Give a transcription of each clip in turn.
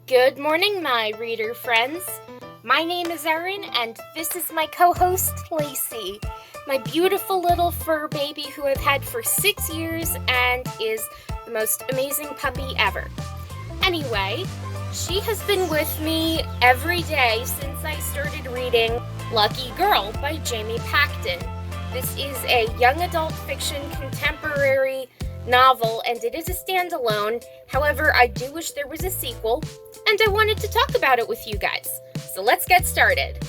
Good morning, my reader friends. My name is Erin, and this is my co-host, Lacey, my beautiful little fur baby who I've had for 6 years and is the most amazing puppy ever. Anyway, she has been with me every day since I started reading Lucky Girl by Jamie Pacton. This is a young adult fiction contemporary novel, and it is a standalone. However, I do wish there was a sequel, and I wanted to talk about it with you guys. So let's get started.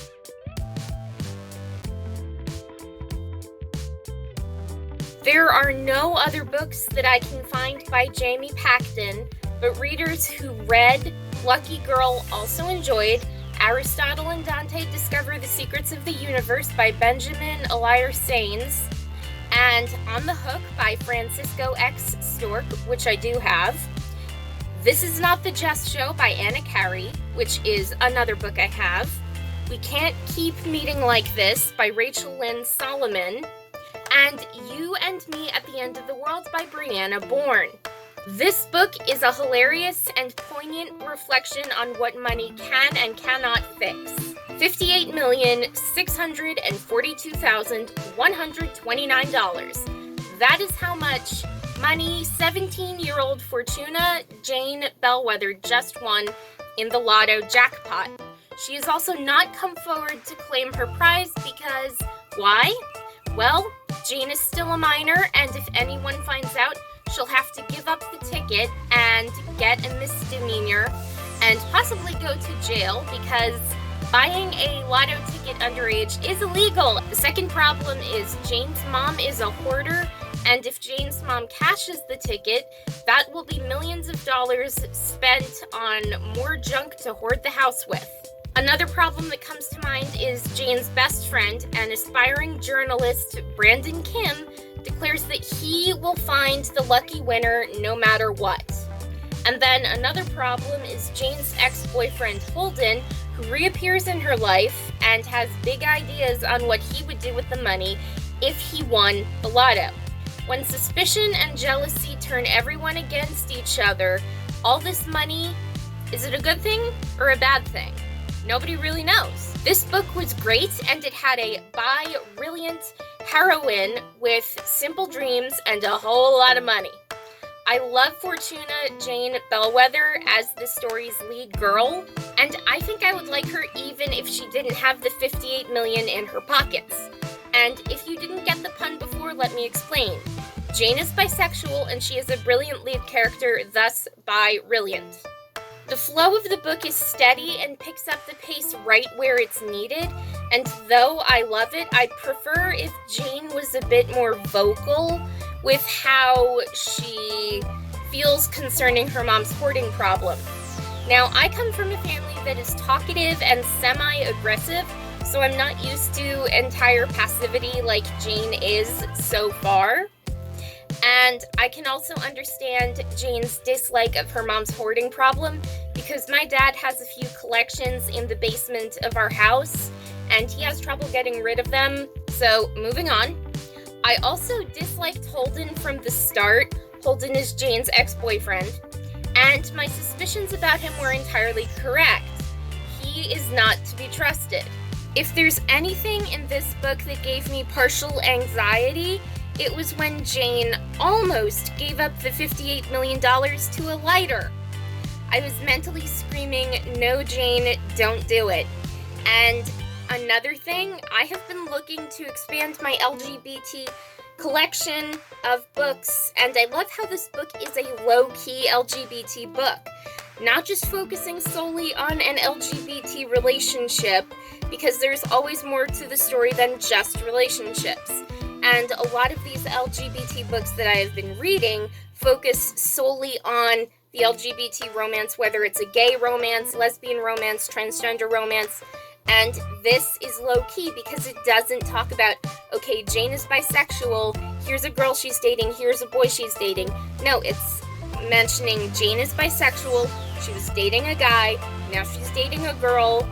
There are no other books that I can find by Jamie Pacton, but readers who read Lucky Girl also enjoyed Aristotle and Dante Discover the Secrets of the Universe by Benjamin Eliar Sains, and On the Hook by Francisco X. Stork, which I do have. This Is Not the Just Show by Anna Carey, which is another book I have. We Can't Keep Meeting Like This by Rachel Lynn Solomon. And You and Me at the End of the World by Brianna Bourne. This book is a hilarious and poignant reflection on what money can and cannot fix. $58,642,129. That is how much money 17-year-old Fortuna Jane Belleweather just won in the lotto jackpot. She has also not come forward to claim her prize because, why? Well, Jane is still a minor, and if anyone finds out, she'll have to give up the ticket and get a misdemeanor and possibly go to jail because buying a lotto ticket underage is illegal. The second problem is Jane's mom is a hoarder, and if Jane's mom cashes the ticket, that will be millions of dollars spent on more junk to hoard the house with. Another problem that comes to mind is Jane's best friend and aspiring journalist Brandon Kim declares that he will find the lucky winner no matter what. And then another problem is Jane's ex-boyfriend Holden, who reappears in her life and has big ideas on what he would do with the money if he won the lotto. When suspicion and jealousy turn everyone against each other, all this money, is it a good thing or a bad thing? Nobody really knows. This book was great, and it had a bi-rilliant heroine with simple dreams and a whole lot of money. I love Fortuna Jane Belleweather as the story's lead girl, and I think I would like her even if she didn't have the $58 million in her pockets. And if you didn't get the pun before, let me explain. Jane is bisexual, and she is a brilliant lead character, thus bi-rilliant. The flow of the book is steady and picks up the pace right where it's needed, and though I love it, I prefer if Jane was a bit more vocal with how she feels concerning her mom's hoarding problem. Now, I come from a family that is talkative and semi-aggressive, so I'm not used to entire passivity like Jane is so far. And I can also understand Jane's dislike of her mom's hoarding problem because my dad has a few collections in the basement of our house and he has trouble getting rid of them. So moving on. I also disliked Holden from the start. Holden is Jane's ex-boyfriend, and my suspicions about him were entirely correct. He is not to be trusted. If there's anything in this book that gave me partial anxiety, it was when Jane almost gave up the $58 million to a lighter. I was mentally screaming, "No, Jane, don't do it." And another thing, I have been looking to expand my LGBT collection of books, and I love how this book is a low-key LGBT book. Not just focusing solely on an LGBT relationship, because there's always more to the story than just relationships. And a lot of these LGBT books that I have been reading focus solely on the LGBT romance, whether it's a gay romance, lesbian romance, transgender romance. And this is low-key because it doesn't talk about, okay, Jane is bisexual, here's a girl she's dating, here's a boy she's dating. No, it's mentioning Jane is bisexual, she was dating a guy, now she's dating a girl,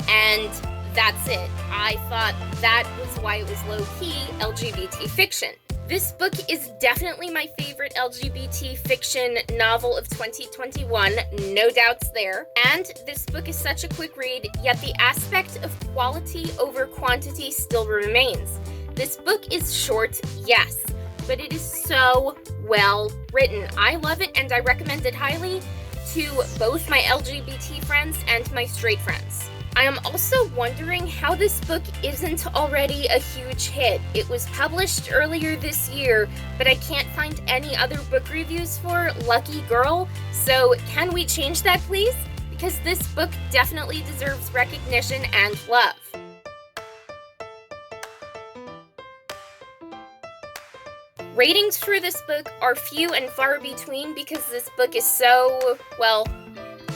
and that's it. I thought that was why it was low-key LGBT fiction. This book is definitely my favorite LGBT fiction novel of 2021, no doubts there. And this book is such a quick read, yet the aspect of quality over quantity still remains. This book is short, yes, but it is so well written. I love it and I recommend it highly to both my LGBT friends and my straight friends. I am also wondering how this book isn't already a huge hit. It was published earlier this year, but I can't find any other book reviews for Lucky Girl, so can we change that please? Because this book definitely deserves recognition and love. Ratings for this book are few and far between because this book is so, well,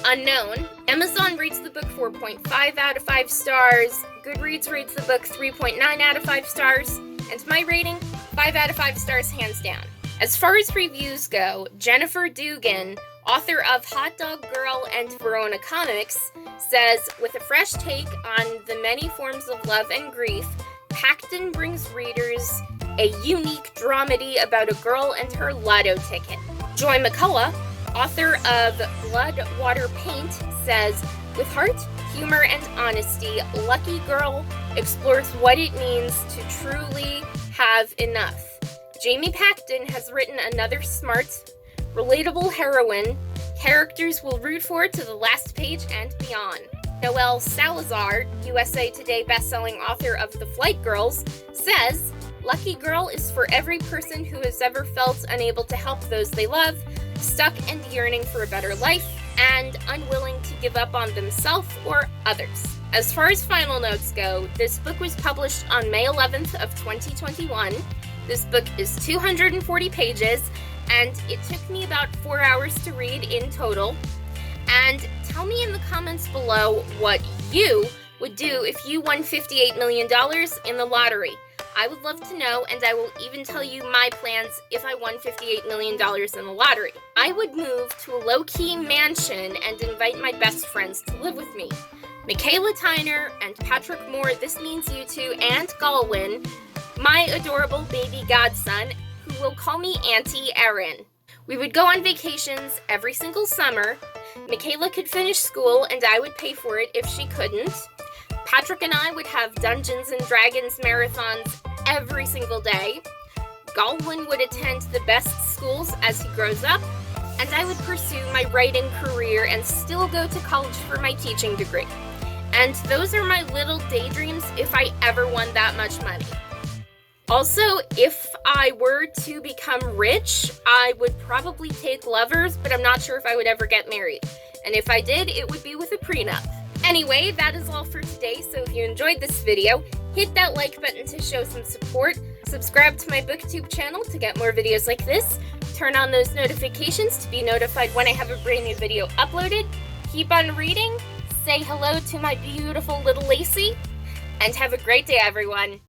unknown. Amazon rates the book 4.5 out of 5 stars, Goodreads rates the book 3.9 out of 5 stars, and my rating, 5 out of 5 stars hands down. As far as reviews go, Jennifer Dugan, author of Hot Dog Girl and Verona Comics, says, with a fresh take on the many forms of love and grief, Pacton brings readers a unique dramedy about a girl and her lotto ticket. Joy McCullough, author of Blood, Water, Paint, says, with heart, humor, and honesty, Lucky Girl explores what it means to truly have enough. Jamie Pacton has written another smart, relatable heroine characters will root for to the last page and beyond. Noelle Salazar, USA Today bestselling author of The Flight Girls, says, Lucky Girl is for every person who has ever felt unable to help those they love, stuck and yearning for a better life, and unwilling to give up on themselves or others. As far as final notes go, this book was published on May 11th of 2021. This book is 240 pages, and it took me about 4 hours to read in total. And tell me in the comments below what you would do if you won $58 million in the lottery. I would love to know, and I will even tell you my plans if I won $58 million in the lottery. I would move to a low-key mansion and invite my best friends to live with me. Michaela Tyner and Patrick Moore, This Means You Too, and Galwin, my adorable baby godson, who will call me Auntie Erin. We would go on vacations every single summer. Michaela could finish school, and I would pay for it if she couldn't. Patrick and I would have Dungeons and Dragons marathons every single day. Galwin would attend the best schools as he grows up, and I would pursue my writing career and still go to college for my teaching degree. And those are my little daydreams if I ever won that much money. Also, if I were to become rich, I would probably take lovers, but I'm not sure if I would ever get married. And if I did, it would be with a prenup. Anyway, that is all for today, so if you enjoyed this video, hit that like button to show some support, subscribe to my BookTube channel to get more videos like this, turn on those notifications to be notified when I have a brand new video uploaded, keep on reading, say hello to my beautiful little Lacey, and have a great day, everyone.